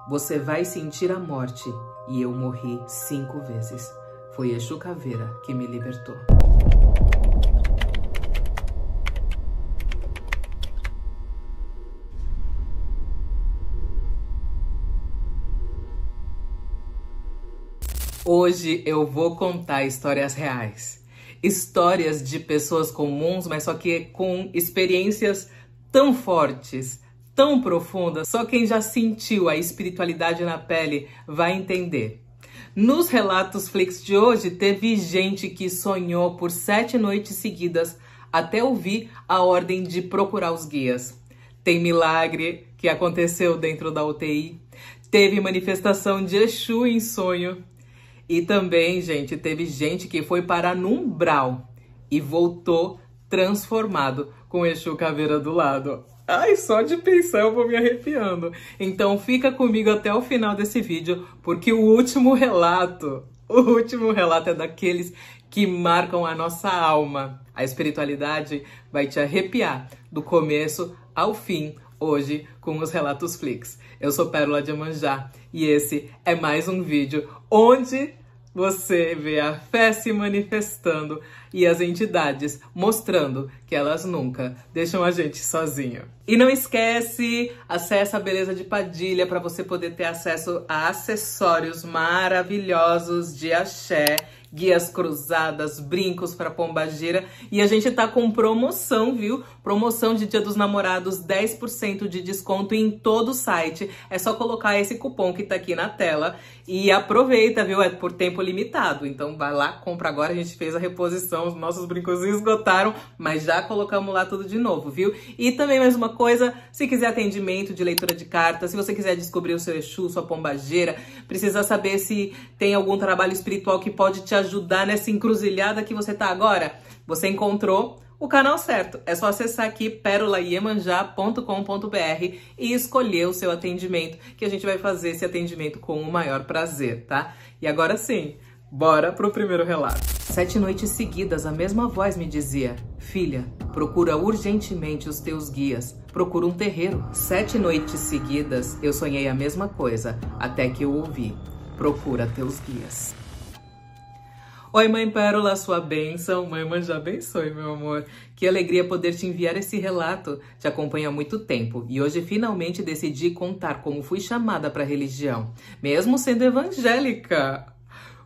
Você vai sentir a morte. E eu morri 5 vezes. Foi Exu Caveira que me libertou. Hoje eu vou contar histórias reais. Histórias de pessoas comuns, mas só que com experiências tão fortes, tão profundas. Só quem já sentiu a espiritualidade na pele vai entender. Nos relatos Flix de hoje, teve gente que sonhou por 7 noites seguidas até ouvir a ordem de procurar os guias. Tem milagre que aconteceu dentro da UTI. Teve manifestação de Exu em sonho. E também, gente, teve gente que foi parar no umbral e voltou transformado com o Exu Caveira do lado. Ai, só de pensar eu vou me arrepiando. Então fica comigo até o final desse vídeo, porque o último relato é daqueles que marcam a nossa alma. A espiritualidade vai te arrepiar do começo ao fim, hoje, com os relatos Flix. Eu sou Pérola de Iemanjá e esse é mais um vídeo onde você vê a fé se manifestando e as entidades mostrando que elas nunca deixam a gente sozinho. E não esquece, acessa a Beleza de Padilha para você poder ter acesso a acessórios maravilhosos de axé, guias cruzadas, brincos para pombagira. E a gente tá com promoção, viu? Promoção de Dia dos Namorados, 10% de desconto em todo o site. É só colocar esse cupom que tá aqui na tela e aproveita, viu? É por tempo limitado. Então vai lá, compra agora. A gente fez a reposição, os nossos brincos esgotaram, mas já colocamos lá tudo de novo, viu? E também mais uma coisa, se quiser atendimento de leitura de cartas, se você quiser descobrir o seu Exu, sua pombagira, precisa saber se tem algum trabalho espiritual que pode te ajudar nessa encruzilhada que você tá agora, você encontrou o canal certo. É só acessar aqui perolaiemanjá.com.br e escolher o seu atendimento, que a gente vai fazer esse atendimento com o maior prazer, tá? E agora sim, bora pro primeiro relato. 7 noites seguidas, a mesma voz me dizia: filha, procura urgentemente os teus guias, procura um terreiro. 7 noites seguidas, eu sonhei a mesma coisa, até que eu ouvi: procura teus guias. Oi, Mãe Pérola, sua bênção. Mãe Iemanjá abençoe, meu amor. Que alegria poder te enviar esse relato. Te acompanho há muito tempo e hoje finalmente decidi contar como fui chamada para a religião, mesmo sendo evangélica.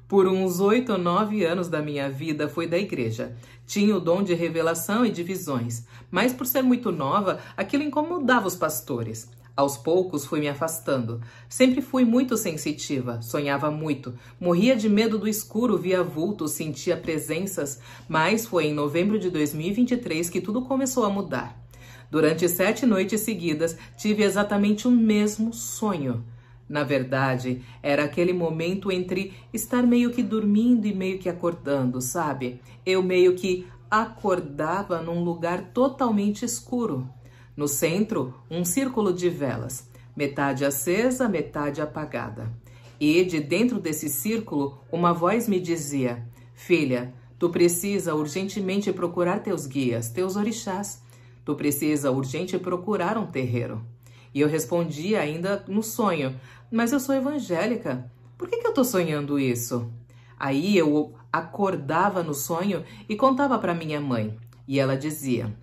Por uns 8 ou 9 anos da minha vida foi da igreja. Tinha o dom de revelação e de visões, mas por ser muito nova, aquilo incomodava os pastores. Aos poucos fui me afastando. Sempre fui muito sensitiva, sonhava muito, morria de medo do escuro, via vultos, sentia presenças, mas foi em novembro de 2023 que tudo começou a mudar. Durante 7 noites seguidas, tive exatamente o mesmo sonho. Na verdade, era aquele momento entre estar meio que dormindo e meio que acordando, sabe? Eu meio que acordava num lugar totalmente escuro. No centro, um círculo de velas, metade acesa, metade apagada. E de dentro desse círculo, uma voz me dizia: filha, tu precisa urgentemente procurar teus guias, teus orixás. Tu precisa urgente procurar um terreiro. E eu respondi ainda no sonho: mas eu sou evangélica, por que eu tô sonhando isso? Aí eu acordava no sonho e contava para minha mãe. E ela dizia: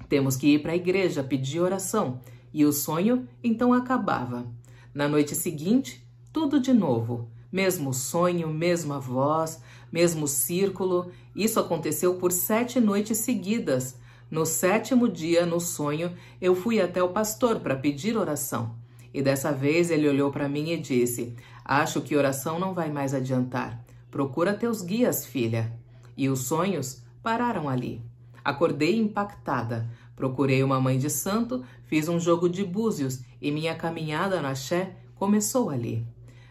temos que ir para a igreja pedir oração. E o sonho então acabava. Na noite seguinte, tudo de novo. Mesmo sonho, mesma voz, mesmo círculo. Isso aconteceu por 7 noites seguidas. No 7º dia, no sonho, eu fui até o pastor para pedir oração. E dessa vez ele olhou para mim e disse: acho que oração não vai mais adiantar. Procura teus guias, filha. E os sonhos pararam ali. Acordei impactada. Procurei uma mãe de santo, fiz um jogo de búzios e minha caminhada no axé começou ali.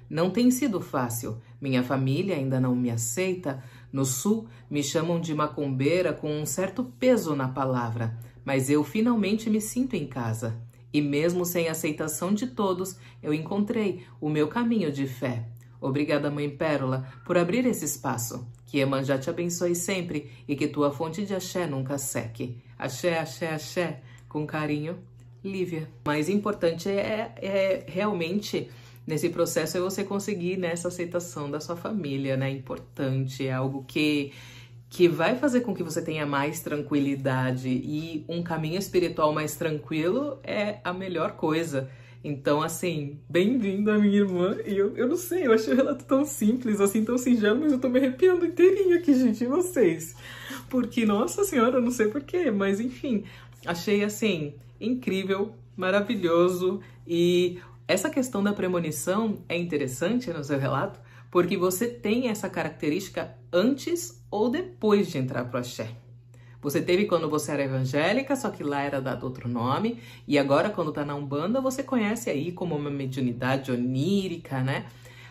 Não tem sido fácil. Minha família ainda não me aceita. No sul, me chamam de macumbeira com um certo peso na palavra. Mas eu finalmente me sinto em casa. E mesmo sem aceitação de todos, eu encontrei o meu caminho de fé. Obrigada, Mãe Pérola, por abrir esse espaço. Que Iemanjá te abençoe sempre e que tua fonte de axé nunca seque. Axé, axé, axé. Com carinho, Lívia. O mais importante é realmente nesse processo é você conseguir nessa aceitação da sua família, né? Importante, é algo que vai fazer com que você tenha mais tranquilidade, e um caminho espiritual mais tranquilo é a melhor coisa. Então, assim, bem-vindo a minha irmã. E eu não sei, eu achei o relato tão simples, assim, tão singelo, mas eu tô me arrepiando inteirinho aqui, gente, e vocês? Porque, nossa senhora, eu não sei porquê, mas enfim, achei, assim, incrível, maravilhoso. E essa questão da premonição é interessante no seu relato, porque você tem essa característica antes ou depois de entrar pro axé. Você teve quando você era evangélica, só que lá era dado outro nome, e agora quando tá na Umbanda, você conhece aí como uma mediunidade onírica, né?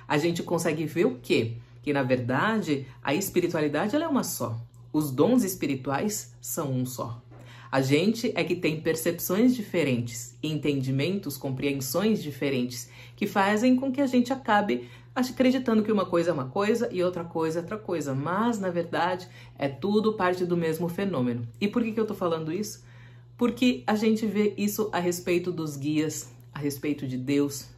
A gente consegue ver o quê? Que na verdade, a espiritualidade ela é uma só. Os dons espirituais são um só. A gente é que tem percepções diferentes, entendimentos, compreensões diferentes, que fazem com que a gente acabe acreditando que uma coisa é uma coisa e outra coisa é outra coisa. Mas, na verdade, é tudo parte do mesmo fenômeno. E por que eu tô falando isso? Porque a gente vê isso a respeito dos guias, a respeito de Deus,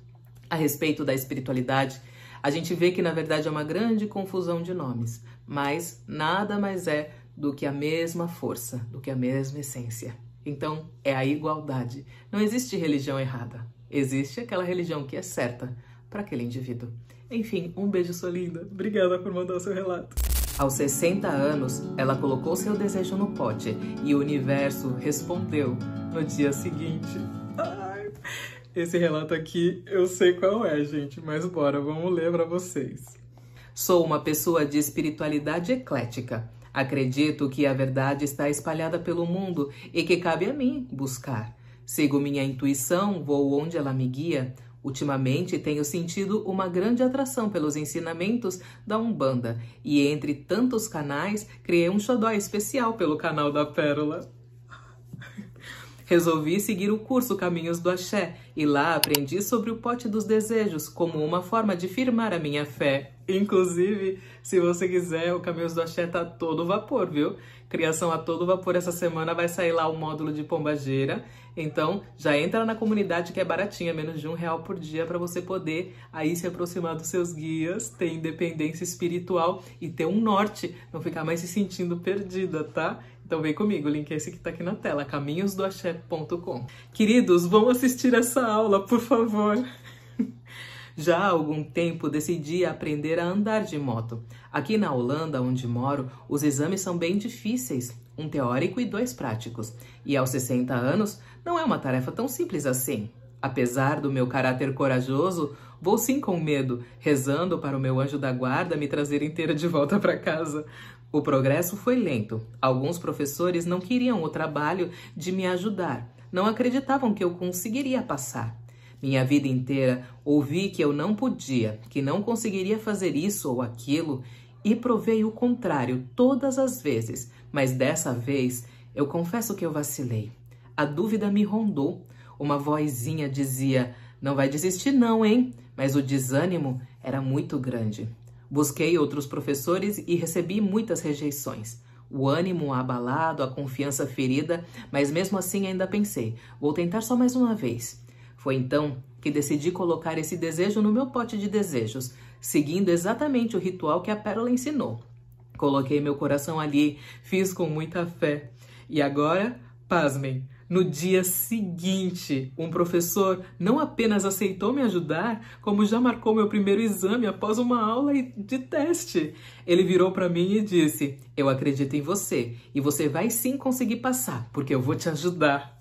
a respeito da espiritualidade. A gente vê que, na verdade, é uma grande confusão de nomes, mas nada mais é do que a mesma força, do que a mesma essência. Então, é a igualdade. Não existe religião errada. Existe aquela religião que é certa para aquele indivíduo. Enfim, um beijo, sua linda. Obrigada por mandar o seu relato. Aos 60 anos, ela colocou seu desejo no pote e o universo respondeu no dia seguinte. Ai, esse relato aqui eu sei qual é, gente, mas bora, vamos ler para vocês. Sou uma pessoa de espiritualidade eclética. Acredito que a verdade está espalhada pelo mundo e que cabe a mim buscar. Sigo minha intuição, vou onde ela me guia. Ultimamente tenho sentido uma grande atração pelos ensinamentos da Umbanda e entre tantos canais criei um xodó especial pelo canal da Pérola. Resolvi seguir o curso Caminhos do Axé e lá aprendi sobre o pote dos desejos como uma forma de firmar a minha fé. Inclusive, se você quiser, o Caminhos do Axé tá a todo vapor, viu? Criação a todo vapor. Essa semana vai sair lá o módulo de Pombagira. Então, já entra na comunidade que é baratinha, menos de R$1 por dia, para você poder aí se aproximar dos seus guias, ter independência espiritual e ter um norte, não ficar mais se sentindo perdida, tá? Então vem comigo, o link é esse que tá aqui na tela, caminhosdoaxé.com. Queridos, vão assistir essa aula, por favor. Já há algum tempo decidi aprender a andar de moto. Aqui na Holanda, onde moro, os exames são bem difíceis, um teórico e 2 práticos. E aos 60 anos, não é uma tarefa tão simples assim. Apesar do meu caráter corajoso, vou sim com medo, rezando para o meu anjo da guarda me trazer inteira de volta para casa. O progresso foi lento. Alguns professores não queriam o trabalho de me ajudar. Não acreditavam que eu conseguiria passar. Minha vida inteira ouvi que eu não podia, que não conseguiria fazer isso ou aquilo, e provei o contrário todas as vezes, mas dessa vez eu confesso que eu vacilei. A dúvida me rondou. Uma vozinha dizia, não vai desistir não, hein? Mas o desânimo era muito grande. Busquei outros professores e recebi muitas rejeições. O ânimo abalado, a confiança ferida, mas mesmo assim ainda pensei, vou tentar só mais uma vez. Foi então que decidi colocar esse desejo no meu pote de desejos, seguindo exatamente o ritual que a Pérola ensinou. Coloquei meu coração ali, fiz com muita fé. E agora, pasmem, no dia seguinte, um professor não apenas aceitou me ajudar, como já marcou meu primeiro exame após uma aula de teste. Ele virou para mim e disse, eu acredito em você e você vai sim conseguir passar, porque eu vou te ajudar.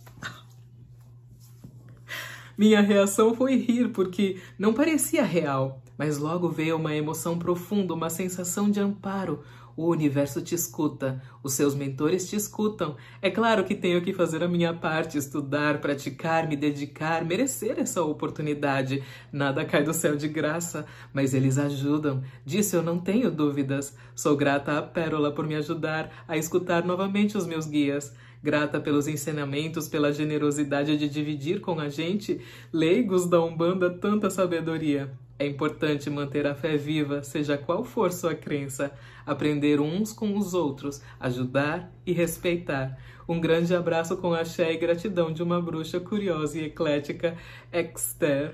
Minha reação foi rir, porque não parecia real, mas logo veio uma emoção profunda, uma sensação de amparo. O universo te escuta, os seus mentores te escutam. É claro que tenho que fazer a minha parte, estudar, praticar, me dedicar, merecer essa oportunidade. Nada cai do céu de graça, mas eles ajudam. Disso eu não tenho dúvidas. Sou grata à Pérola por me ajudar a escutar novamente os meus guias. Grata pelos ensinamentos, pela generosidade de dividir com a gente, leigos da Umbanda, tanta sabedoria. É importante manter a fé viva, seja qual for sua crença, aprender uns com os outros, ajudar e respeitar. Um grande abraço com axé e gratidão de uma bruxa curiosa e eclética, Exter.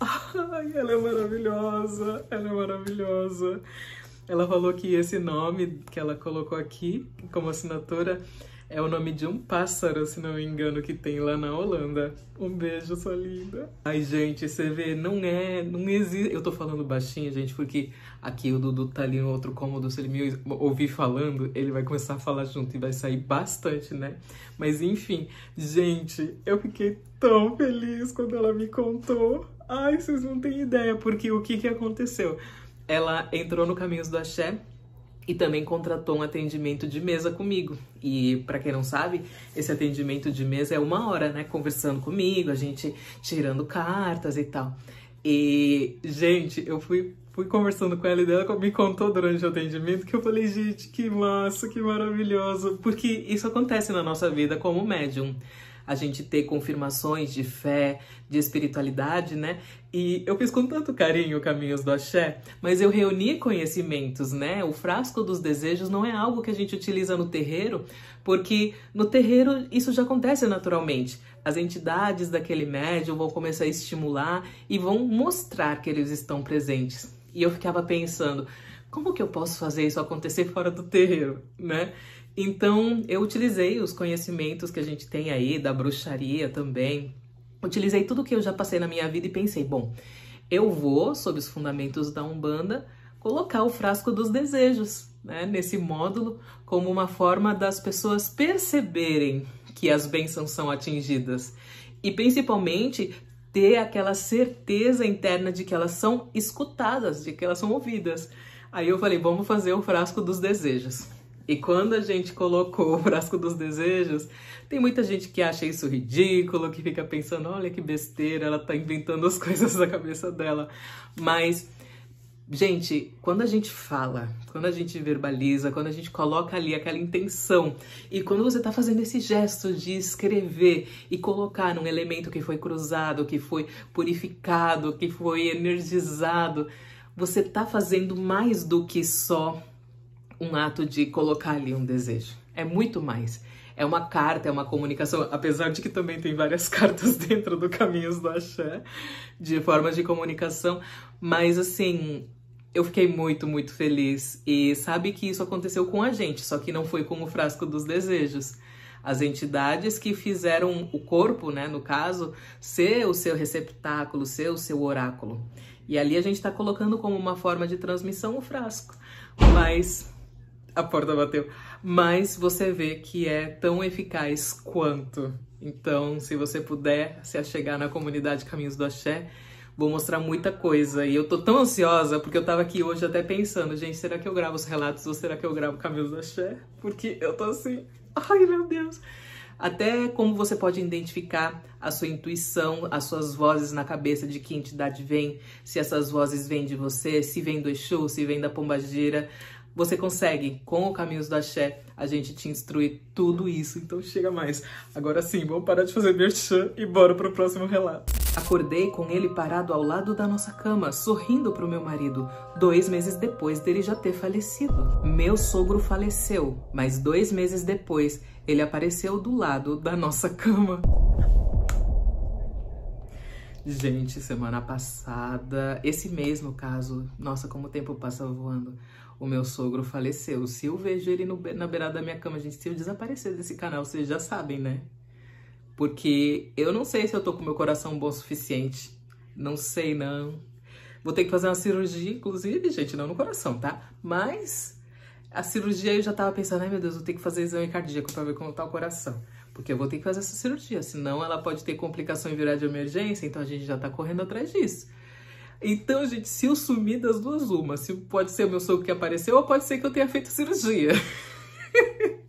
Ai, ela é maravilhosa, ela é maravilhosa. Ela falou que esse nome que ela colocou aqui como assinatura é o nome de um pássaro, se não me engano, que tem lá na Holanda. Um beijo, sua linda. Ai, gente, você vê, não existe... Eu tô falando baixinho, gente, porque aqui o Dudu tá ali no outro cômodo. Se ele me ouvir falando, ele vai começar a falar junto e vai sair bastante, né? Mas, enfim, gente, eu fiquei tão feliz quando ela me contou. Ai, vocês não têm ideia, porque o que aconteceu? Ela entrou no Caminhos do Axé e também contratou um atendimento de mesa comigo. E pra quem não sabe, esse atendimento de mesa é 1 hora, né? Conversando comigo, a gente tirando cartas e tal. E, gente, eu fui conversando com ela e ela me contou durante o atendimento que eu falei, gente, que massa, que maravilhoso. Porque isso acontece na nossa vida como médium. A gente ter confirmações de fé, de espiritualidade, né? E eu fiz com tanto carinho Caminhos do Axé, mas eu reuni conhecimentos, né? O frasco dos desejos não é algo que a gente utiliza no terreiro, porque no terreiro isso já acontece naturalmente. As entidades daquele médium vão começar a estimular e vão mostrar que eles estão presentes. E eu ficava pensando, como que eu posso fazer isso acontecer fora do terreiro, né? Então, eu utilizei os conhecimentos que a gente tem aí, da bruxaria também. Utilizei tudo que eu já passei na minha vida e pensei, bom, eu vou, sob os fundamentos da Umbanda, colocar o frasco dos desejos, né, nesse módulo, como uma forma das pessoas perceberem que as bênçãos são atingidas. E, principalmente, ter aquela certeza interna de que elas são escutadas, de que elas são ouvidas. Aí eu falei, vamos fazer o frasco dos desejos. E quando a gente colocou o frasco dos desejos, tem muita gente que acha isso ridículo, que fica pensando, olha que besteira, ela tá inventando as coisas da cabeça dela. Mas, gente, quando a gente fala, quando a gente verbaliza, quando a gente coloca ali aquela intenção, e quando você tá fazendo esse gesto de escrever e colocar num elemento que foi cruzado, que foi purificado, que foi energizado, você tá fazendo mais do que só um ato de colocar ali um desejo. É muito mais. É uma carta, é uma comunicação, apesar de que também tem várias cartas dentro do Caminhos do Axé, de formas de comunicação, mas assim, eu fiquei muito, muito feliz. E sabe que isso aconteceu com a gente, só que não foi com o frasco dos desejos. As entidades que fizeram o corpo, né, no caso, ser o seu receptáculo, ser o seu oráculo. E ali a gente tá colocando como uma forma de transmissão o frasco. Mas a porta bateu. Mas você vê que é tão eficaz quanto. Então, se você puder se achegar na comunidade Caminhos do Axé, vou mostrar muita coisa. E eu tô tão ansiosa, porque eu tava aqui hoje até pensando, gente, será que eu gravo os relatos ou será que eu gravo Caminhos do Axé? Porque eu tô assim, ai meu Deus. Até como você pode identificar a sua intuição, as suas vozes na cabeça de que entidade vem, se essas vozes vêm de você, se vem do Exu, se vem da pombagira. Você consegue, com o Caminhos do Axé, a gente te instruir tudo isso, então chega mais. Agora sim, vamos parar de fazer merchan e bora pro próximo relato. Acordei com ele parado ao lado da nossa cama, sorrindo pro meu marido, 2 meses depois dele já ter falecido. Meu sogro faleceu, mas 2 meses depois ele apareceu do lado da nossa cama. Gente, semana passada, esse mês no caso, nossa, como o tempo passa voando, o meu sogro faleceu. Se eu vejo ele na beirada da minha cama, gente, se eu desaparecer desse canal, vocês já sabem, né? Porque eu não sei se eu tô com meu coração bom o suficiente. Não sei, não. Vou ter que fazer uma cirurgia, inclusive, gente, não no coração, tá? Mas a cirurgia eu já tava pensando, ai meu Deus, vou ter que fazer exame cardíaco pra ver como tá o coração. Porque eu vou ter que fazer essa cirurgia, senão ela pode ter complicação e virar de emergência, então a gente já tá correndo atrás disso. Então, gente, se eu sumir das duas, uma, se pode ser o meu sogro que apareceu, ou pode ser que eu tenha feito cirurgia.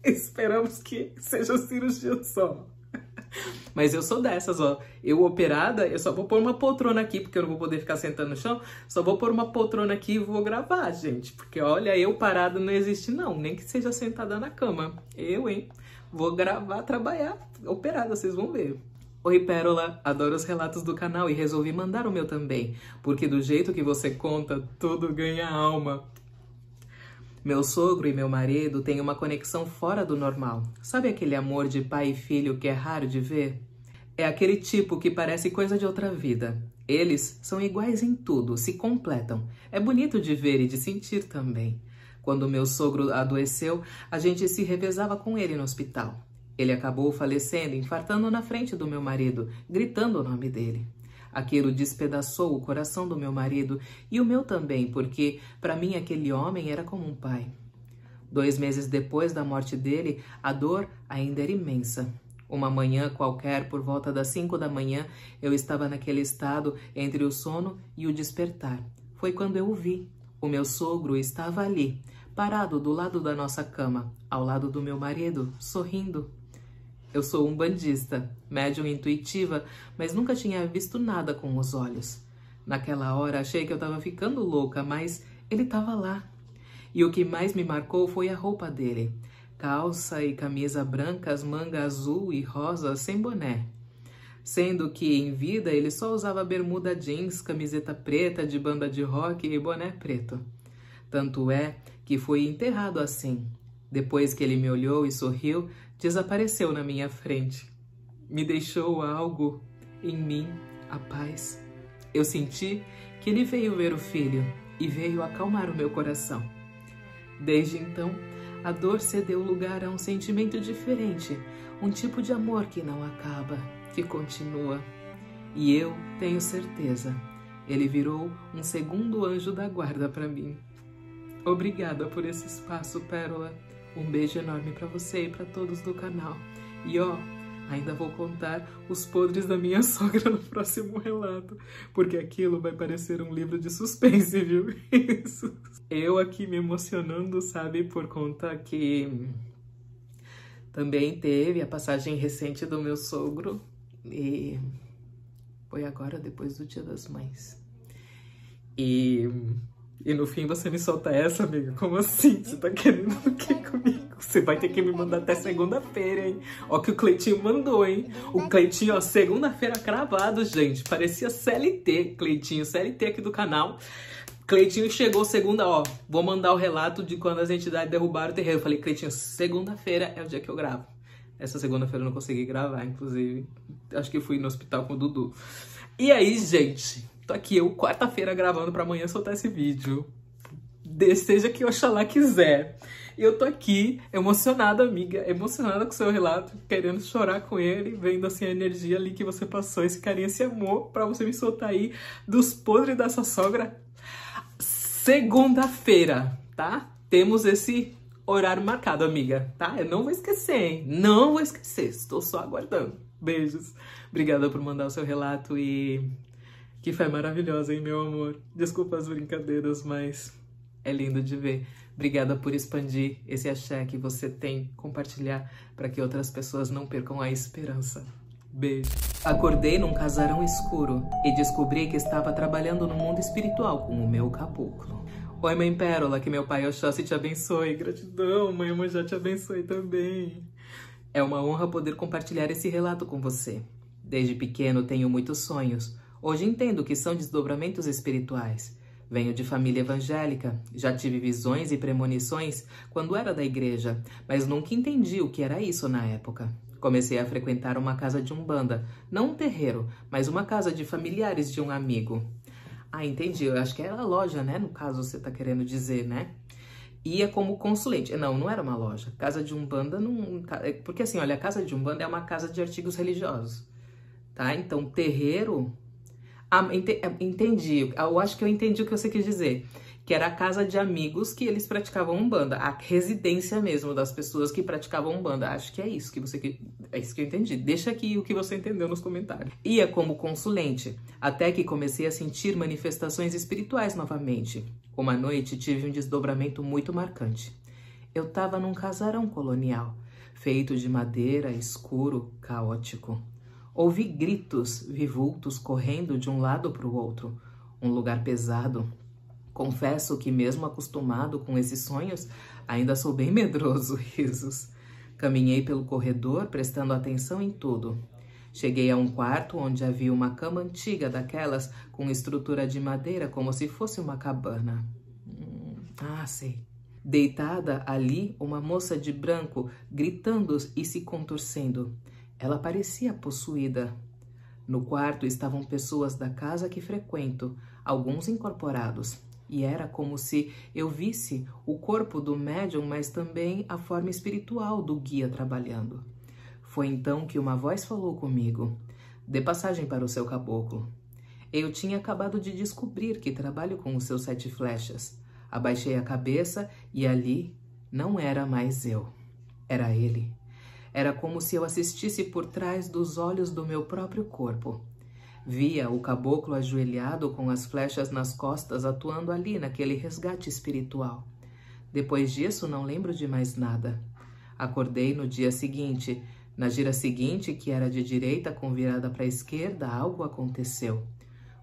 Esperamos que seja cirurgia só. Mas eu sou dessas, ó. Eu operada, eu só vou pôr uma poltrona aqui, porque eu não vou poder ficar sentando no chão. Só vou pôr uma poltrona aqui e vou gravar, gente. Porque, olha, eu parada não existe, não. Nem que seja sentada na cama. Eu, hein? Vou gravar, trabalhar, operada, vocês vão ver. Oi, Pérola, adoro os relatos do canal e resolvi mandar o meu também, porque do jeito que você conta, tudo ganha alma. Meu sogro e meu marido têm uma conexão fora do normal. Sabe aquele amor de pai e filho que é raro de ver? É aquele tipo que parece coisa de outra vida. Eles são iguais em tudo, se completam. É bonito de ver e de sentir também. Quando meu sogro adoeceu, a gente se revezava com ele no hospital. Ele acabou falecendo, infartando na frente do meu marido, gritando o nome dele. Aquilo despedaçou o coração do meu marido e o meu também, porque para mim aquele homem era como um pai. 2 meses depois da morte dele, a dor ainda era imensa. Uma manhã qualquer, por volta das 5 da manhã, eu estava naquele estado entre o sono e o despertar. Foi quando eu o vi. O meu sogro estava ali, parado do lado da nossa cama, ao lado do meu marido, sorrindo. Eu sou umbandista, médium intuitiva, mas nunca tinha visto nada com os olhos. Naquela hora achei que eu estava ficando louca, mas ele estava lá. E o que mais me marcou foi a roupa dele. Calça e camisa brancas, manga azul e rosa, sem boné. Sendo que em vida ele só usava bermuda jeans, camiseta preta de banda de rock e boné preto. Tanto é que foi enterrado assim. Depois que ele me olhou e sorriu, desapareceu na minha frente. Me deixou algo em mim, a paz. Eu senti que ele veio ver o filho e veio acalmar o meu coração. Desde então, a dor cedeu lugar a um sentimento diferente, um tipo de amor que não acaba, que continua. E eu tenho certeza, ele virou um segundo anjo da guarda para mim. Obrigada por esse espaço, Pérola. Um beijo enorme para você e para todos do canal. E ainda vou contar os podres da minha sogra no próximo relato, porque aquilo vai parecer um livro de suspense, viu? Isso. Eu aqui me emocionando, sabe, por conta que também teve a passagem recente do meu sogro e foi agora, depois do Dia das Mães. E no fim você me solta essa, amiga? Como assim? Você tá querendo o que comigo? Você vai ter que me mandar até segunda-feira, hein? Ó que o Cleitinho mandou, hein? O Cleitinho, ó, segunda-feira cravado, gente. Parecia CLT, Cleitinho, CLT aqui do canal. Cleitinho chegou segunda, ó, vou mandar o relato de quando as entidades derrubaram o terreiro. Eu falei, Cleitinho, segunda-feira é o dia que eu gravo. Essa segunda-feira eu não consegui gravar, inclusive. Acho que fui no hospital com o Dudu. E aí, gente, tô aqui eu, quarta-feira, gravando pra amanhã soltar esse vídeo. Seja que Oxalá quiser. E eu tô aqui, emocionada, amiga, emocionada com o seu relato, querendo chorar com ele, vendo assim a energia ali que você passou, esse carinho, esse amor, pra você me soltar aí dos podres dessa sogra. Segunda-feira, tá? Temos esse horário marcado, amiga, tá? Eu não vou esquecer, hein? Não vou esquecer, estou só aguardando. Beijos. Obrigada por mandar o seu relato e que foi maravilhosa, hein, meu amor? Desculpa as brincadeiras, mas é lindo de ver. Obrigada por expandir esse axé que você tem, compartilhar para que outras pessoas não percam a esperança. Beijo. Acordei num casarão escuro e descobri que estava trabalhando no mundo espiritual com o meu caboclo. Oi, Mãe Pérola, que meu pai Oxóssi te abençoe. Gratidão, Mãe Iemanjá te abençoe também. É uma honra poder compartilhar esse relato com você. Desde pequeno tenho muitos sonhos. Hoje entendo que são desdobramentos espirituais. Venho de família evangélica, já tive visões e premonições quando era da igreja, mas nunca entendi o que era isso na época. Comecei a frequentar uma casa de umbanda, não um terreiro, mas uma casa de familiares de um amigo. Ah, entendi, eu acho que era a loja, né? No caso você tá querendo dizer, né? Ia como consulente. Não, não era uma loja. Casa de umbanda não... Porque assim, olha, a casa de umbanda é uma casa de artigos religiosos, tá? Então, terreiro... Ah, entendi. Eu acho que eu entendi o que você quis dizer. Que era a casa de amigos que eles praticavam umbanda. A residência mesmo das pessoas que praticavam umbanda. Acho que é isso que você... É isso que eu entendi. Deixa aqui o que você entendeu nos comentários. Ia como consulente, até que comecei a sentir manifestações espirituais novamente. Uma noite tive um desdobramento muito marcante. Eu estava num casarão colonial, feito de madeira, escuro, caótico. Ouvi gritos vivultos correndo de um lado para o outro. Um lugar pesado. Confesso que mesmo acostumado com esses sonhos, ainda sou bem medroso, risos. Caminhei pelo corredor, prestando atenção em tudo. Cheguei a um quarto onde havia uma cama antiga daquelas com estrutura de madeira como se fosse uma cabana. Sei. Deitada ali, uma moça de branco, gritando e se contorcendo. Ela parecia possuída. No quarto estavam pessoas da casa que frequento, alguns incorporados, e era como se eu visse o corpo do médium, mas também a forma espiritual do guia trabalhando. Foi então que uma voz falou comigo: "Dê passagem para o seu caboclo." Eu tinha acabado de descobrir que trabalho com os seus 7 flechas. Abaixei a cabeça e ali não era mais eu. Era ele. Era como se eu assistisse por trás dos olhos do meu próprio corpo. Via o caboclo ajoelhado com as flechas nas costas, atuando ali naquele resgate espiritual. Depois disso, não lembro de mais nada. Acordei no dia seguinte. Na gira seguinte, que era de direita com virada para a esquerda, algo aconteceu.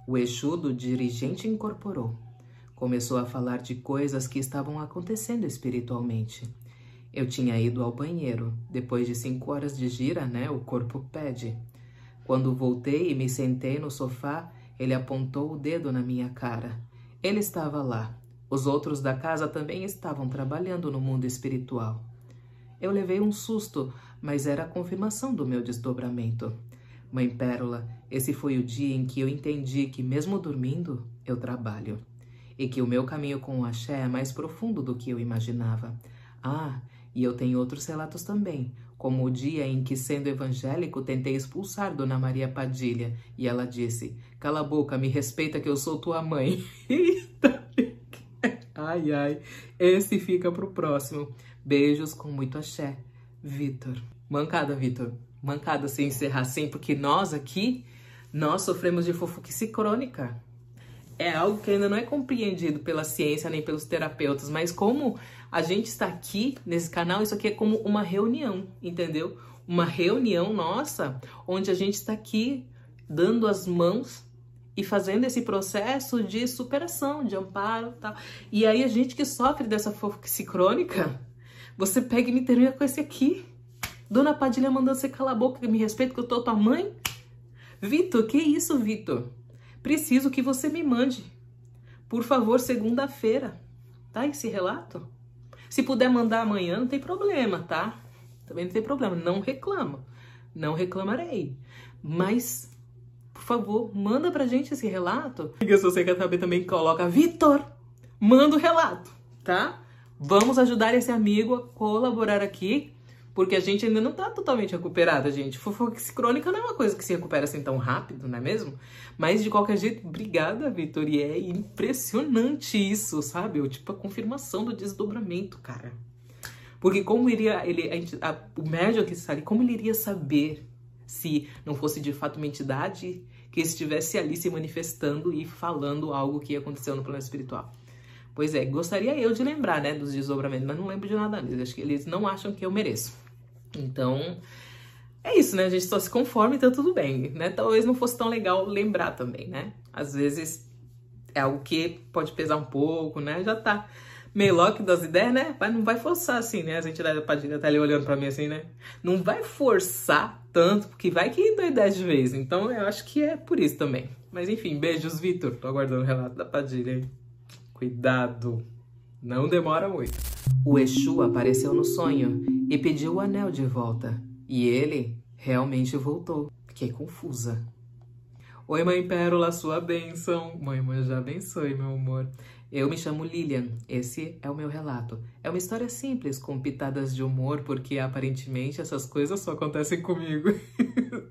O Exu do dirigente incorporou. Começou a falar de coisas que estavam acontecendo espiritualmente. Eu tinha ido ao banheiro. Depois de 5 horas de gira, né? O corpo pede. Quando voltei e me sentei no sofá, ele apontou o dedo na minha cara. Ele estava lá. Os outros da casa também estavam trabalhando no mundo espiritual. Eu levei um susto, mas era a confirmação do meu desdobramento. Mãe Pérola, esse foi o dia em que eu entendi que, mesmo dormindo, eu trabalho. E que o meu caminho com o axé é mais profundo do que eu imaginava. Ah, e eu tenho outros relatos também, como o dia em que, sendo evangélico, tentei expulsar Dona Maria Padilha, e ela disse: "Cala a boca, me respeita que eu sou tua mãe." Eita! Ai, ai, esse fica pro próximo. Beijos com muito axé. Vitor. Mancada, Vitor. Mancada se encerrar assim, porque nós aqui, nós sofremos de fofoquice crônica. É algo que ainda não é compreendido pela ciência nem pelos terapeutas, mas como a gente está aqui nesse canal, isso aqui é como uma reunião, entendeu? Uma reunião nossa, onde a gente está aqui dando as mãos e fazendo esse processo de superação, de amparo e tal. E aí a gente que sofre dessa fofoquice crônica, você pega e me termina com esse aqui. Dona Padilha mandando você calar a boca, me respeita que eu tô tua mãe. Vitor, que isso, Vitor? Preciso que você me mande, por favor, segunda-feira, tá? Esse relato. Se puder mandar amanhã, não tem problema, tá? Também não tem problema, não reclama. Não reclamarei. Mas, por favor, manda pra gente esse relato. E se você quer saber também, coloca: "Vitor, manda o relato", tá? Vamos ajudar esse amigo a colaborar aqui, porque a gente ainda não tá totalmente recuperada, gente. Fofoquice crônica não é uma coisa que se recupera assim tão rápido, não é mesmo? Mas, de qualquer jeito, obrigada, Vitor. E é impressionante isso, sabe? Tipo, a confirmação do desdobramento, cara. Porque como iria o médium que está ali, como ele iria saber se não fosse de fato uma entidade que estivesse ali se manifestando e falando algo que aconteceu no plano espiritual? Pois é, gostaria eu de lembrar, né, dos desdobramentos, mas não lembro de nada deles. Acho que eles não acham que eu mereço. Então, é isso, né? A gente só se conforma e tá tudo bem, né? Talvez não fosse tão legal lembrar também, né? Às vezes é algo que pode pesar um pouco, né? Já tá meio lock das ideias, né? Mas não vai forçar assim, né? As entidades da Padilha tá ali olhando pra mim assim, né? Não vai forçar tanto, porque vai que dá ideia de vez. Então, eu acho que é por isso também. Mas enfim, beijos, Vitor. Tô aguardando o relato da Padilha aí. Cuidado, não demora muito. O Exu apareceu no sonho e pediu o anel de volta. E ele realmente voltou. Fiquei confusa. Oi, Mãe Pérola, sua bênção. Mãe já abençoe, meu amor. Eu me chamo Lilian. Esse é o meu relato. É uma história simples, com pitadas de humor, porque aparentemente essas coisas só acontecem comigo.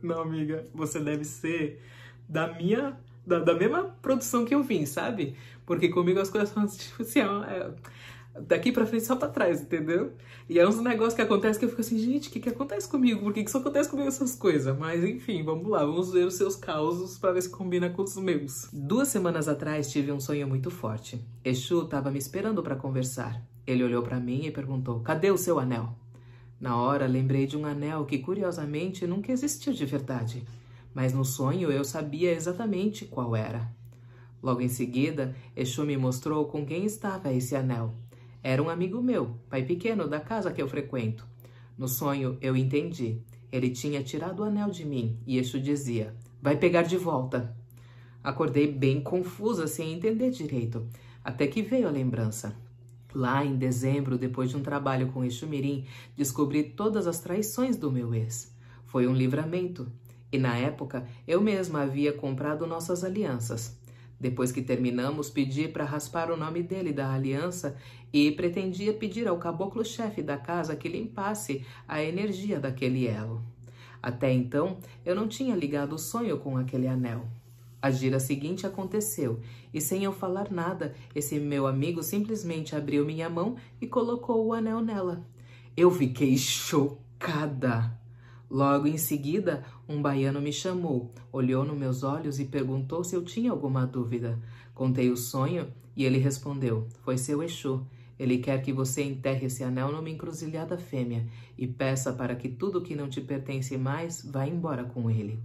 Não, amiga, você deve ser da mesma produção que eu vim, sabe? Porque comigo as coisas são tipo assim, daqui pra frente só pra trás, entendeu? E é uns negócios que acontecem que eu fico assim, gente, o que acontece comigo? Por que só acontece comigo essas coisas? Mas enfim, vamos lá, vamos ver os seus causos pra ver se combina com os meus. 2 semanas atrás tive um sonho muito forte. Exu tava me esperando pra conversar. Ele olhou pra mim e perguntou: "Cadê o seu anel?" Na hora lembrei de um anel que curiosamente nunca existiu de verdade. Mas no sonho eu sabia exatamente qual era. Logo em seguida, Exu me mostrou com quem estava esse anel. Era um amigo meu, pai pequeno da casa que eu frequento. No sonho eu entendi. Ele tinha tirado o anel de mim e Exu dizia: "Vai pegar de volta." Acordei bem confusa, sem entender direito, até que veio a lembrança. Lá em dezembro, depois de um trabalho com Exu Mirim, descobri todas as traições do meu ex. Foi um livramento. E na época, eu mesma havia comprado nossas alianças. Depois que terminamos, pedi para raspar o nome dele da aliança e pretendia pedir ao caboclo-chefe da casa que limpasse a energia daquele elo. Até então, eu não tinha ligado o sonho com aquele anel. A gira seguinte aconteceu, e sem eu falar nada, esse meu amigo simplesmente abriu minha mão e colocou o anel nela. Eu fiquei chocada. Logo em seguida, um baiano me chamou, olhou nos meus olhos e perguntou se eu tinha alguma dúvida. Contei o sonho e ele respondeu: foi seu Exu. Ele quer que você enterre esse anel numa encruzilhada fêmea e peça para que tudo que não te pertence mais vá embora com ele.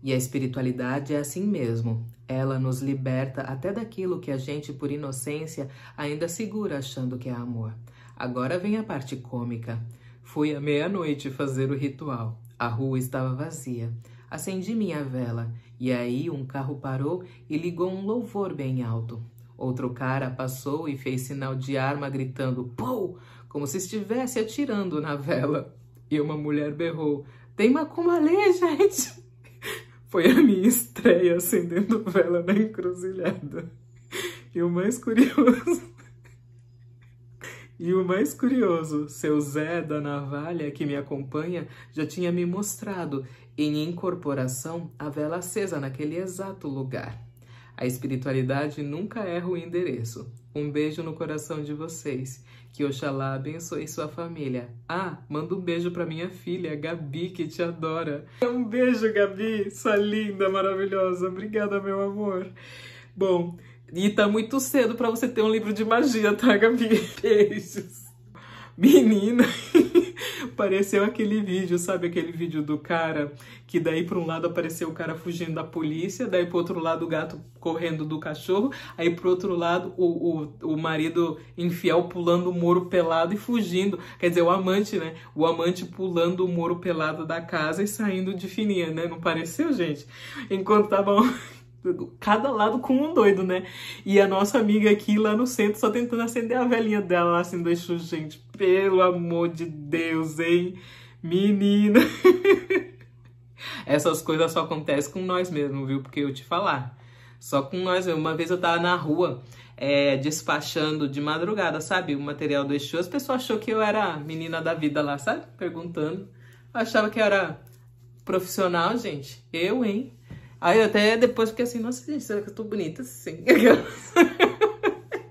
E a espiritualidade é assim mesmo. Ela nos liberta até daquilo que a gente, por inocência, ainda segura achando que é amor. Agora vem a parte cômica. Fui à meia-noite fazer o ritual. A rua estava vazia. Acendi minha vela e aí um carro parou e ligou um louvor bem alto. Outro cara passou e fez sinal de arma gritando "Pou!", como se estivesse atirando na vela. E uma mulher berrou: "Tem macumba ali, gente!" Foi a minha estreia acendendo vela na encruzilhada. E o mais curioso, seu Zé da Navalha, que me acompanha, já tinha me mostrado em incorporação a vela acesa naquele exato lugar. A espiritualidade nunca erra o endereço. Um beijo no coração de vocês. Que Oxalá abençoe sua família. Ah, manda um beijo pra minha filha, Gabi, que te adora. Um beijo, Gabi, sua linda, maravilhosa. Obrigada, meu amor. Bom, e tá muito cedo pra você ter um livro de magia, tá, Gabi? Beijos. Menina, pareceu aquele vídeo, sabe aquele vídeo do cara que daí por um lado apareceu o cara fugindo da polícia, daí pro outro lado o gato correndo do cachorro, aí pro outro lado o marido infiel pulando o muro pelado e fugindo, quer dizer, o amante, né? O amante pulando o muro pelado da casa e saindo de fininha, né? Não pareceu, gente? Enquanto tava cada lado com um doido, né? E a nossa amiga aqui lá no centro só tentando acender a velhinha dela lá assim do Exu, gente. Pelo amor de Deus, hein? Menina! Essas coisas só acontecem com nós mesmo, viu? Porque eu te falar. Só com nós mesmo. Uma vez eu tava na rua despachando de madrugada, sabe? O material do Exu. As pessoas achou que eu era menina da vida lá, sabe? Perguntando. Eu achava que eu era profissional, gente. Eu, hein? Aí eu até depois fiquei assim, nossa, gente, será que eu tô bonita assim?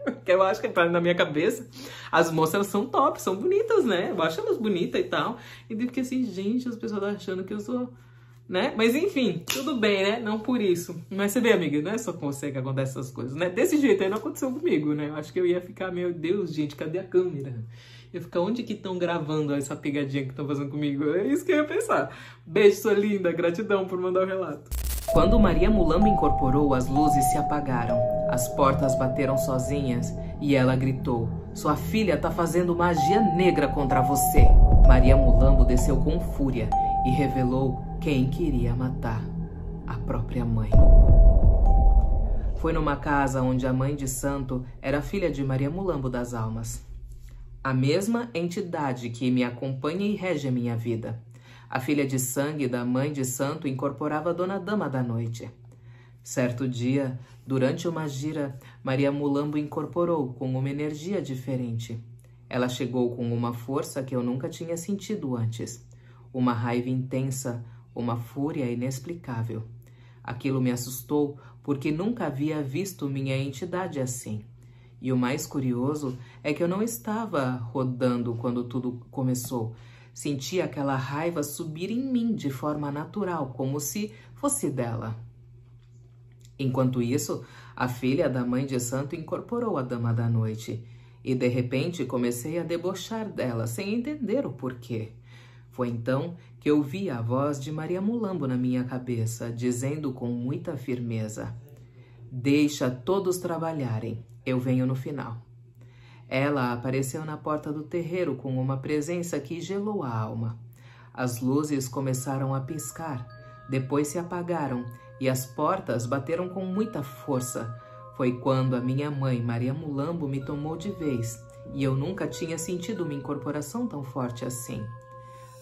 Porque eu acho que na minha cabeça as moças elas são top, são bonitas, né? Eu acho elas bonitas e tal. E eu fiquei assim, gente, as pessoas estão achando que eu sou, né? Mas enfim, tudo bem, né? Não por isso. Mas você vê, amiga, não é só com você que acontecem essas coisas, né? Desse jeito aí não aconteceu comigo, né? Eu acho que eu ia ficar, meu Deus, gente, cadê a câmera? Eu ia ficar, onde que estão gravando essa pegadinha que estão fazendo comigo? É isso que eu ia pensar. Beijo, sua linda, gratidão por mandar o relato. Quando Maria Mulambo incorporou, as luzes se apagaram, as portas bateram sozinhas e ela gritou: "Sua filha tá fazendo magia negra contra você." Maria Mulambo desceu com fúria e revelou quem queria matar: a própria mãe. Foi numa casa onde a mãe de santo era filha de Maria Mulambo das Almas, a mesma entidade que me acompanha e rege a minha vida. A filha de sangue da mãe de santo incorporava a Dona Dama da Noite. Certo dia, durante uma gira, Maria Mulambo incorporou com uma energia diferente. Ela chegou com uma força que eu nunca tinha sentido antes. Uma raiva intensa, uma fúria inexplicável. Aquilo me assustou porque nunca havia visto minha entidade assim. E o mais curioso é que eu não estava rodando quando tudo começou. Senti aquela raiva subir em mim de forma natural, como se fosse dela. Enquanto isso, a filha da mãe de santo incorporou a Dama da Noite. E de repente comecei a debochar dela, sem entender o porquê. Foi então que eu vi a voz de Maria Mulambo na minha cabeça, dizendo com muita firmeza: "Deixa todos trabalharem, eu venho no final." Ela apareceu na porta do terreiro com uma presença que gelou a alma. As luzes começaram a piscar, depois se apagaram e as portas bateram com muita força. Foi quando a minha mãe, Maria Mulambo, me tomou de vez e eu nunca tinha sentido uma incorporação tão forte assim.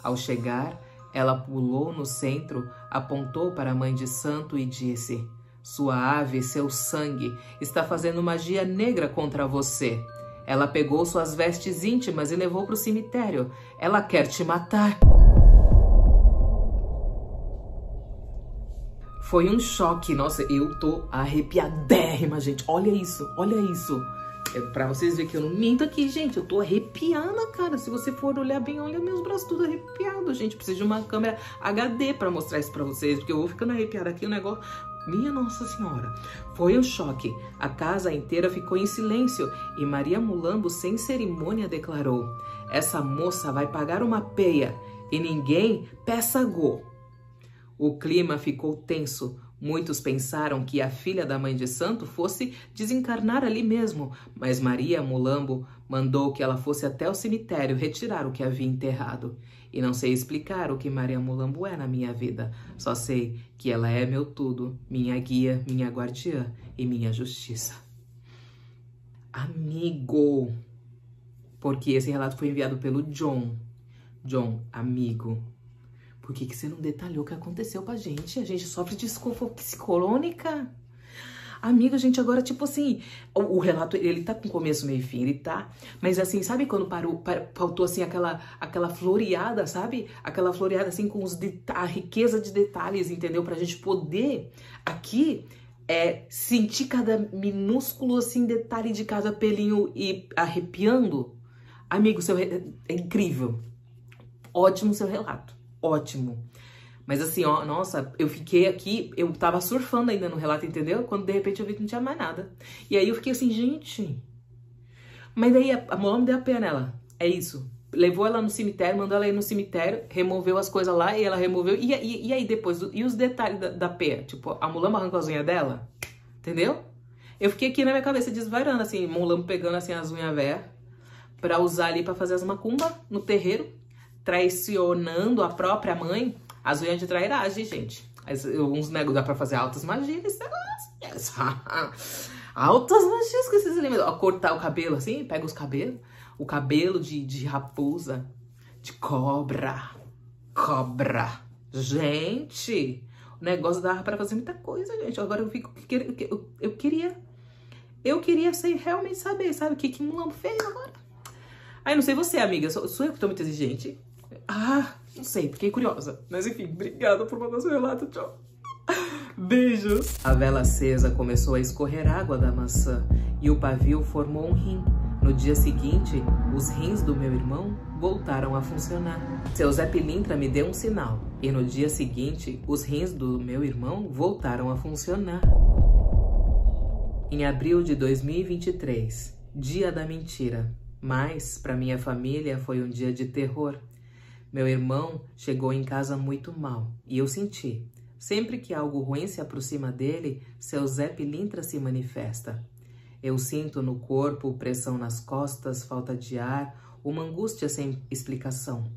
Ao chegar, Ela pulou no centro, apontou para a mãe de santo e disse: "Sua ave, seu sangue, está fazendo magia negra contra você. Ela pegou suas vestes íntimas e levou para o cemitério. Ela quer te matar." Foi um choque. Nossa, eu tô arrepiadérrima, gente. Olha isso, olha isso. Pra vocês verem que eu não minto aqui, gente. Eu tô arrepiada, cara. Se você for olhar bem, olha meus braços tudo arrepiados, gente. Preciso de uma câmera HD pra mostrar isso pra vocês, porque eu vou ficando arrepiada aqui, o negócio... Minha Nossa Senhora. Foi um choque. A casa inteira ficou em silêncio e Maria Mulambo, sem cerimônia, declarou: "Essa moça vai pagar uma peia e ninguém pessagou." O clima ficou tenso. Muitos pensaram que a filha da mãe de santo fosse desencarnar ali mesmo, mas Maria Mulambo mandou que ela fosse até o cemitério retirar o que havia enterrado. E não sei explicar o que Maria Mulambo é na minha vida. Só sei que ela é meu tudo, minha guia, minha guardiã e minha justiça. Amigo! Porque esse relato foi enviado pelo John. John, amigo. Por que você não detalhou o que aconteceu pra gente? A gente sofre de psicolônica. Amiga, gente, agora, tipo assim, o relato, ele tá com começo, meio e fim, ele tá... Mas assim, sabe quando faltou, assim, aquela floreada, sabe? Aquela floreada, assim, com a riqueza de detalhes, entendeu? Pra gente poder, aqui, sentir cada minúsculo, assim, detalhe de cada pelinho e arrepiando. Amigo, é incrível. Ótimo seu relato. Ótimo. Mas assim, ó, nossa, eu fiquei aqui, eu tava surfando ainda no relato, entendeu? Quando de repente eu vi que não tinha mais nada. E aí eu fiquei assim, gente... Mas daí a Mulambo deu a pena nela. É isso. Levou ela no cemitério, mandou ela ir no cemitério, removeu as coisas lá e ela removeu. E aí depois, e os detalhes da pena? Tipo, a Mulambo arrancou as unhas dela? Entendeu? Eu fiquei aqui na minha cabeça desvairando, assim, Mulambo pegando assim as unhas velhas pra usar ali pra fazer as macumbas no terreiro, traicionando a própria mãe. As unhas de trairagem, gente. Uns negócios dá pra fazer altas magias nesse negócio. Altas magias com esses elementos. Ó, cortar o cabelo assim, pega os cabelos. O cabelo de raposa, de cobra. Cobra. Gente, o negócio dava pra fazer muita coisa, gente. Agora eu queria realmente saber, sabe? O que Mulambo fez agora? Aí não sei você, amiga. Sou eu que tô muito exigente? Ah, não sei, fiquei curiosa. Mas enfim, obrigada por mandar seu relato, tchau. Beijos. A vela acesa começou a escorrer água da maçã e o pavio formou um rim. No dia seguinte, os rins do meu irmão voltaram a funcionar. Seu Zé Pilintra me deu um sinal e no dia seguinte, os rins do meu irmão voltaram a funcionar. Em abril de 2023, dia da mentira, mas para minha família foi um dia de terror. Meu irmão chegou em casa muito mal e eu senti. Sempre que algo ruim se aproxima dele, seu Zé Pilintra se manifesta. Eu sinto no corpo pressão nas costas, falta de ar, uma angústia sem explicação.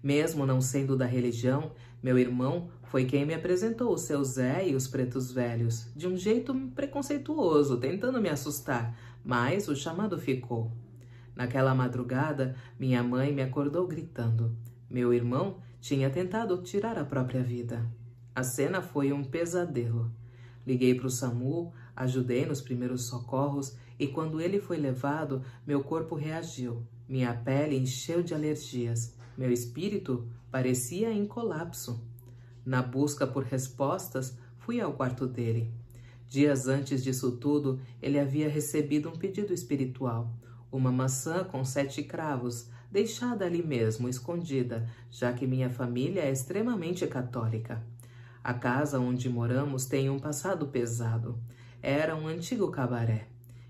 Mesmo não sendo da religião, meu irmão foi quem me apresentou o seu Zé e os pretos velhos, de um jeito preconceituoso, tentando me assustar, mas o chamado ficou. Naquela madrugada, minha mãe me acordou gritando. Meu irmão tinha tentado tirar a própria vida. A cena foi um pesadelo. Liguei para o SAMU, ajudei nos primeiros socorros e quando ele foi levado, meu corpo reagiu. Minha pele encheu de alergias. Meu espírito parecia em colapso. Na busca por respostas, fui ao quarto dele. Dias antes disso tudo, ele havia recebido um pedido espiritual. Uma maçã com 7 cravos, deixada ali mesmo, escondida, já que minha família é extremamente católica. A casa onde moramos tem um passado pesado. Era um antigo cabaré.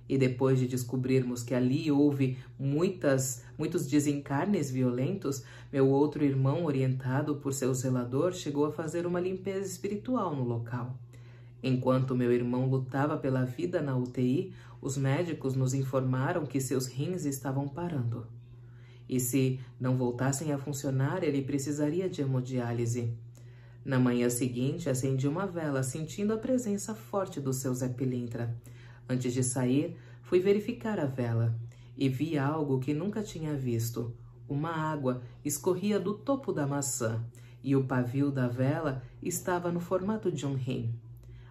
E depois de descobrirmos que ali houve muitos desencarnes violentos, meu outro irmão, orientado por seu zelador, chegou a fazer uma limpeza espiritual no local. Enquanto meu irmão lutava pela vida na UTI, os médicos nos informaram que seus rins estavam parando. E se não voltassem a funcionar, ele precisaria de hemodiálise. Na manhã seguinte, acendi uma vela, sentindo a presença forte do seu Zé Pilintra. Antes de sair, fui verificar a vela e vi algo que nunca tinha visto. Uma água escorria do topo da maçã e o pavio da vela estava no formato de um rim.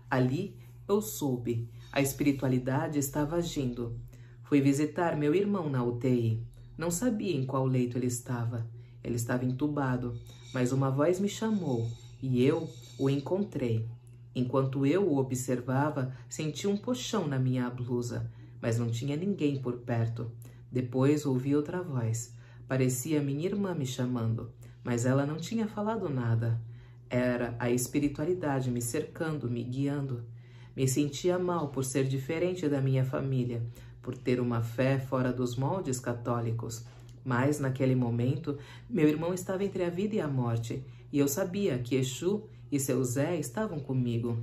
Ali eu soube, a espiritualidade estava agindo. Fui visitar meu irmão na UTI. Não sabia em qual leito ele estava. Ele estava entubado, mas uma voz me chamou e eu o encontrei. Enquanto eu o observava, senti um puxão na minha blusa, mas não tinha ninguém por perto. Depois ouvi outra voz. Parecia minha irmã me chamando, mas ela não tinha falado nada. Era a espiritualidade me cercando, me guiando. Me sentia mal por ser diferente da minha família, por ter uma fé fora dos moldes católicos. Mas, naquele momento, meu irmão estava entre a vida e a morte, e eu sabia que Exu e seu Zé estavam comigo.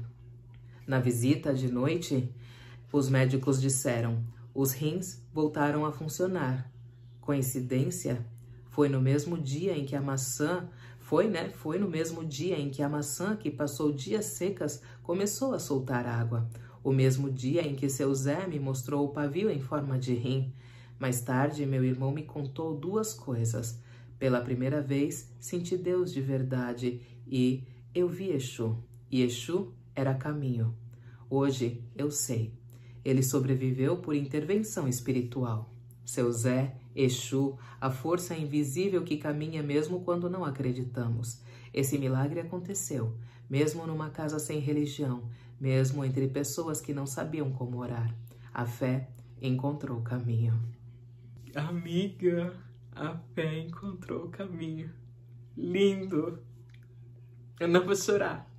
Na visita de noite, os médicos disseram: os rins voltaram a funcionar. Coincidência? Foi no mesmo dia em que a maçã... Foi no mesmo dia em que a maçã, que passou dias secas, começou a soltar água. O mesmo dia em que seu Zé me mostrou o pavio em forma de rim. Mais tarde, meu irmão me contou duas coisas. Pela primeira vez, senti Deus de verdade e eu vi Exu. E Exu era caminho. Hoje, eu sei. Ele sobreviveu por intervenção espiritual. Seu Zé, Exu, a força invisível que caminha mesmo quando não acreditamos. Esse milagre aconteceu, mesmo numa casa sem religião, mesmo entre pessoas que não sabiam como orar. A fé encontrou o caminho. Amiga, a fé encontrou o caminho. Lindo! Eu não vou chorar.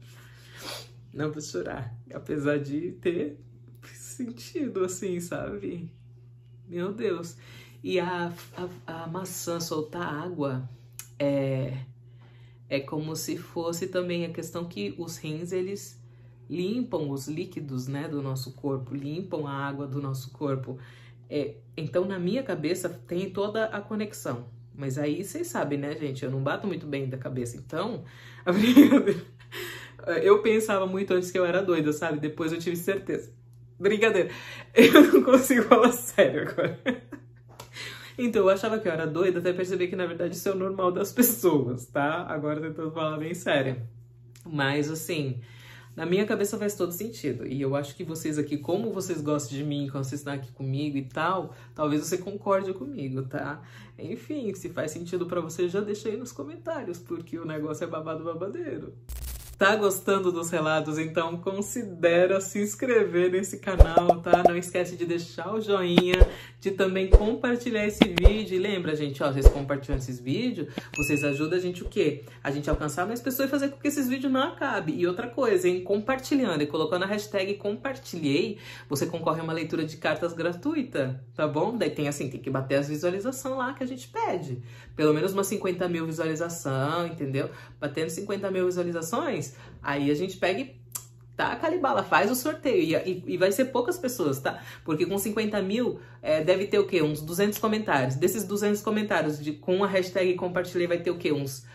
Não vou chorar. Apesar de ter sentido assim, sabe? Meu Deus. E a maçã soltar água é como se fosse também a questão que os rins, eles limpam os líquidos, né, do nosso corpo, limpam a água do nosso corpo. Então, na minha cabeça, tem toda a conexão. Mas aí, vocês sabem, né, gente? Eu não bato muito bem da cabeça. Então, eu pensava muito antes que eu era doida, sabe? Depois eu tive certeza. Brincadeira. Eu não consigo falar sério agora. Então, eu achava que eu era doida até perceber que, na verdade, isso é o normal das pessoas, tá? Agora tentando falar bem sério. Mas, assim, na minha cabeça faz todo sentido. E eu acho que vocês aqui, como vocês gostam de mim, quando vocês estão aqui comigo e tal, talvez você concorde comigo, tá? Enfim, se faz sentido pra você, já deixa aí nos comentários, porque o negócio é babado babadeiro. Tá gostando dos relatos? Então considera se inscrever nesse canal, tá? Não esquece de deixar o joinha, de também compartilhar esse vídeo. E lembra, gente, ó, vocês compartilhando esses vídeos, vocês ajudam a gente o quê? A gente alcançar mais pessoas e fazer com que esses vídeos não acabem. E outra coisa, hein? Compartilhando e colocando a hashtag compartilhei, você concorre a uma leitura de cartas gratuita, tá bom? Daí tem assim, tem que bater as visualizações lá que a gente pede. Pelo menos umas 50 mil visualizações, entendeu? Batendo 50 mil visualizações, aí a gente pega e taca ali bala, faz o sorteio. E vai ser poucas pessoas, tá? Porque com 50 mil, deve ter o quê? Uns 200 comentários. Desses 200 comentários, com a hashtag compartilhei, vai ter o quê? Uns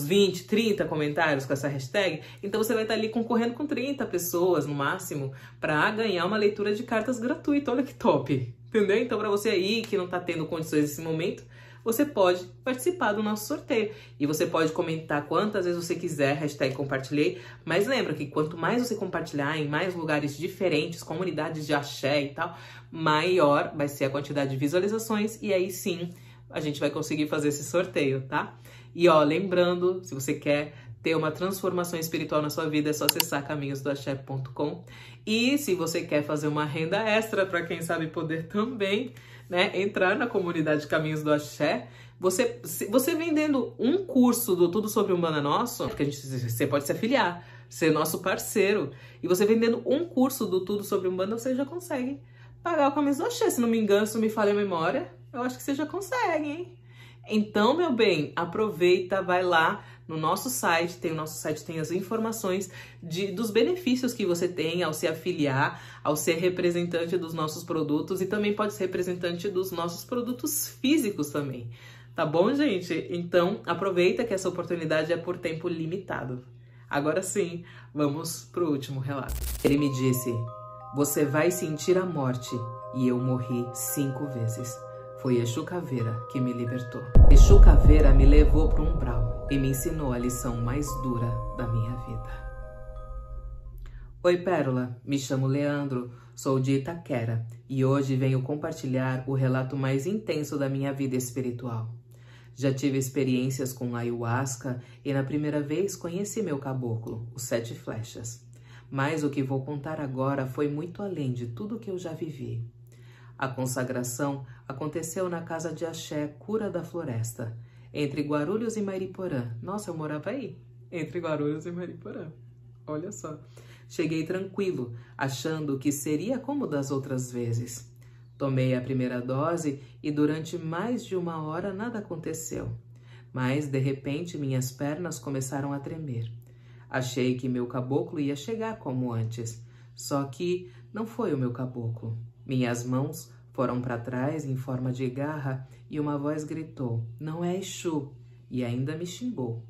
20, 30 comentários com essa hashtag. Então você vai estar ali concorrendo com 30 pessoas, no máximo, pra ganhar uma leitura de cartas gratuita. Olha que top! Entendeu? Então pra você aí que não tá tendo condições nesse momento, você pode participar do nosso sorteio. E você pode comentar quantas vezes você quiser, hashtag compartilhei. Mas lembra que quanto mais você compartilhar em mais lugares diferentes, comunidades de axé e tal, maior vai ser a quantidade de visualizações. E aí sim, a gente vai conseguir fazer esse sorteio, tá? E ó, lembrando, se você quer ter uma transformação espiritual na sua vida, é só acessar caminhosdoaxé.com. E se você quer fazer uma renda extra, para quem sabe poder também, né, entrar na comunidade Caminhos do Axé, você vendendo um curso do Tudo Sobre Umbanda Nosso, porque você pode se afiliar, ser nosso parceiro, e você vendendo um curso do Tudo Sobre Umbanda, você já consegue pagar o Caminhos do Axé. Se não me engano, se não me falha a memória, eu acho que você já consegue, hein? Então, meu bem, aproveita, vai lá no nosso site, tem as informações dos benefícios que você tem ao se afiliar, ao ser representante dos nossos produtos, e também pode ser representante dos nossos produtos físicos também. Tá bom, gente? Então, aproveita que essa oportunidade é por tempo limitado. Agora sim, vamos pro último relato. Ele me disse: você vai sentir a morte, e eu morri 5 vezes. Foi Exu Caveira que me libertou. Exu Caveira me levou para o umbral e me ensinou a lição mais dura da minha vida. Oi, Pérola, me chamo Leandro, sou de Itaquera e hoje venho compartilhar o relato mais intenso da minha vida espiritual. Já tive experiências com ayahuasca e na primeira vez conheci meu caboclo, os 7 flechas. Mas o que vou contar agora foi muito além de tudo que eu já vivi. A consagração aconteceu na casa de axé Cura da Floresta, entre Guarulhos e Mariporã. Nossa, eu morava aí, entre Guarulhos e Mariporã. Olha só. Cheguei tranquilo, achando que seria como das outras vezes. Tomei a primeira dose e durante mais de 1 hora nada aconteceu. Mas, de repente, minhas pernas começaram a tremer. Achei que meu caboclo ia chegar como antes, só que não foi o meu caboclo. Minhas mãos foram para trás em forma de garra e uma voz gritou, "Não é Exu", e ainda me xingou.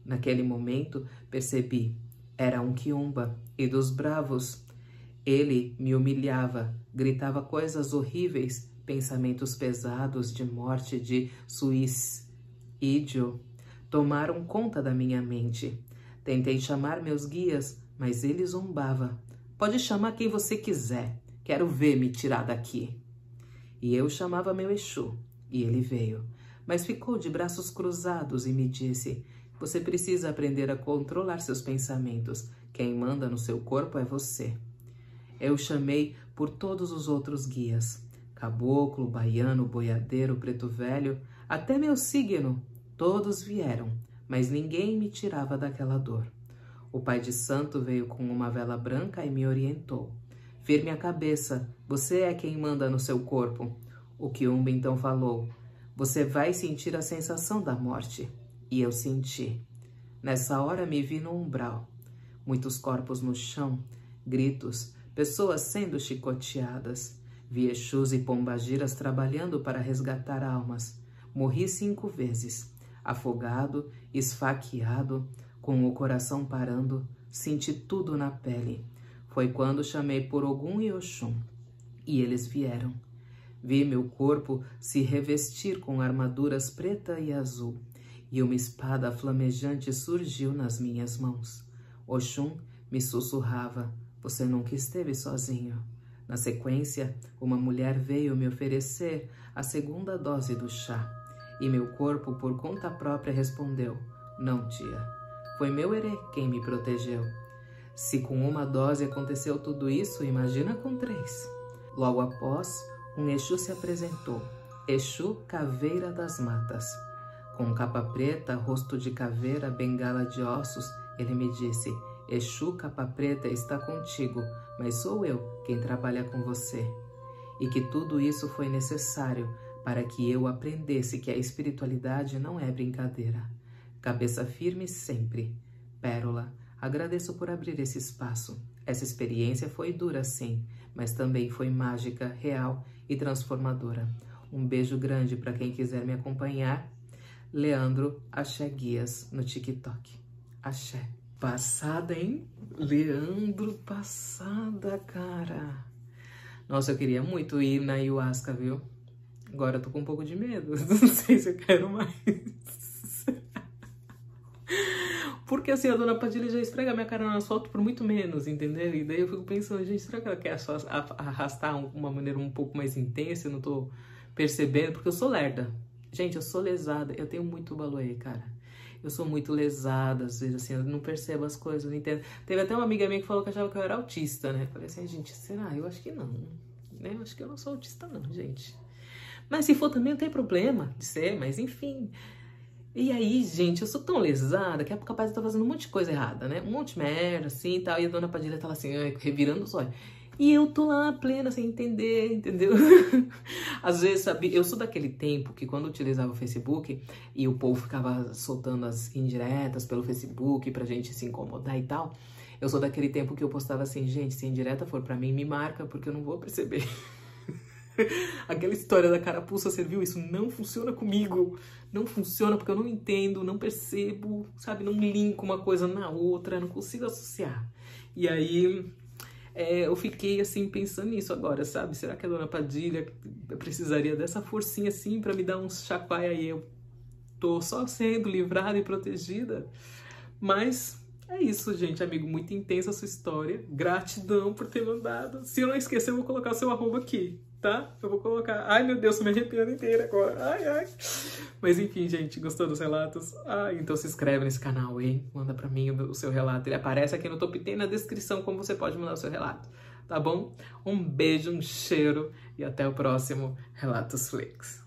Naquele momento, percebi, era um quiumba e dos bravos. Ele me humilhava, gritava coisas horríveis, pensamentos pesados de morte, de suicídio. Tomaram conta da minha mente. Tentei chamar meus guias, mas ele zombava. Pode chamar quem você quiser, quero ver me tirar daqui. E eu chamava meu Exu, e ele veio, mas ficou de braços cruzados e me disse, você precisa aprender a controlar seus pensamentos. Quem manda no seu corpo é você. Eu chamei por todos os outros guias. Caboclo, baiano, boiadeiro, preto velho, até meu signo. Todos vieram, mas ninguém me tirava daquela dor. O pai de santo veio com uma vela branca e me orientou. Firme a cabeça, você é quem manda no seu corpo. O quiumba então falou, você vai sentir a sensação da morte. E eu senti. Nessa hora me vi no umbral. Muitos corpos no chão, gritos, pessoas sendo chicoteadas. Vi Exus e pombagiras trabalhando para resgatar almas. Morri 5 vezes. Afogado, esfaqueado, com o coração parando, senti tudo na pele. Foi quando chamei por Ogum e Oxum. E eles vieram. Vi meu corpo se revestir com armaduras preta e azul. E uma espada flamejante surgiu nas minhas mãos. Oxum me sussurrava, você nunca esteve sozinho. Na sequência, uma mulher veio me oferecer a 2ª dose do chá. E meu corpo, por conta própria, respondeu, não, tia. Foi meu erê quem me protegeu. Se com 1 dose aconteceu tudo isso, imagina com 3. Logo após, um Exu se apresentou, Exu Caveira das Matas. Com capa preta, rosto de caveira, bengala de ossos, ele me disse, Exu Capa Preta está contigo, mas sou eu quem trabalha com você. E que tudo isso foi necessário para que eu aprendesse que a espiritualidade não é brincadeira. Cabeça firme sempre. Pérola, agradeço por abrir esse espaço. Essa experiência foi dura, sim, mas também foi mágica, real e transformadora. Um beijo grande para quem quiser me acompanhar. Leandro Axé Guias no TikTok. Axé. Passada, hein? Leandro, passada, cara. Nossa, eu queria muito ir na ayahuasca, viu? Agora eu tô com um pouco de medo. Não sei se eu quero mais. Porque assim, a dona Padilha já esfrega minha cara no asfalto por muito menos, entendeu? E daí eu fico pensando, gente, será que ela quer só arrastar uma maneira um pouco mais intensa? Eu não tô percebendo, porque eu sou lerda. Gente, eu sou lesada, eu tenho muito baloê, cara. Eu sou muito lesada, às vezes, assim, eu não percebo as coisas, não entendo. Teve até uma amiga minha que falou que achava que eu era autista, né? Eu falei assim, gente, será? Eu acho que não, né? Eu acho que eu não sou autista não, gente. Mas se for também não tem problema de ser, mas enfim. E aí, gente, eu sou tão lesada que é capaz de estar fazendo um monte de coisa errada, né? Um monte de merda, assim, e tal. E a dona Padilha tá lá assim, revirando os olhos. E eu tô lá plena, sem entender, entendeu? Às vezes, sabe, eu sou daquele tempo que quando eu utilizava o Facebook e o povo ficava soltando as indiretas pelo Facebook pra gente se incomodar e tal, eu sou daquele tempo que eu postava assim, gente, se a indireta for pra mim, me marca, porque eu não vou perceber. Aquela história da carapuça serviu, isso não funciona comigo. Não funciona porque eu não entendo, não percebo, sabe? Não linko uma coisa na outra, não consigo associar. E aí... eu fiquei assim pensando nisso agora, sabe? Será que a dona Padilha precisaria dessa forcinha assim pra me dar uns chacoalha e eu tô só sendo livrada e protegida? Mas é isso, gente, amigo, muito intensa a sua história. Gratidão por ter mandado. Se eu não esquecer, eu vou colocar o seu arroba aqui, tá? Eu vou colocar. Ai, meu Deus, tô me arrepiando inteira agora. Ai, ai. Mas enfim, gente, gostou dos relatos? Ai, então se inscreve nesse canal, hein? Manda pra mim o seu relato. Ele aparece aqui no top, tem na descrição como você pode mandar o seu relato, tá bom? Um beijo, um cheiro e até o próximo Relatos Flix.